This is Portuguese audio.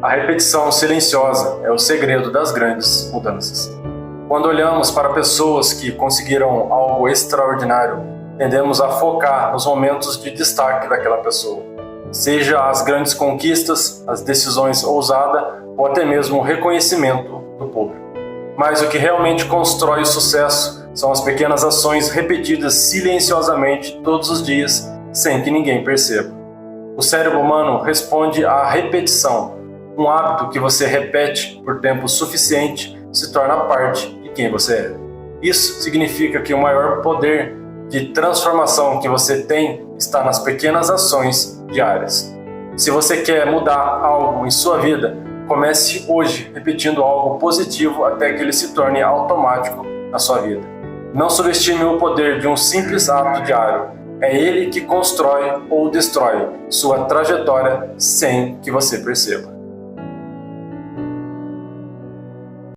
A repetição silenciosa é o segredo das grandes mudanças. Quando olhamos para pessoas que conseguiram algo extraordinário, tendemos a focar nos momentos de destaque daquela pessoa, seja as grandes conquistas, as decisões ousadas ou até mesmo o reconhecimento do público. Mas o que realmente constrói o sucesso são as pequenas ações repetidas silenciosamente todos os dias, sem que ninguém perceba. O cérebro humano responde à repetição. Um hábito que você repete por tempo suficiente se torna parte de quem você é. Isso significa que o maior poder de transformação que você tem está nas pequenas ações diárias. Se você quer mudar algo em sua vida, comece hoje repetindo algo positivo até que ele se torne automático na sua vida. Não subestime o poder de um simples ato diário. É ele que constrói ou destrói sua trajetória sem que você perceba.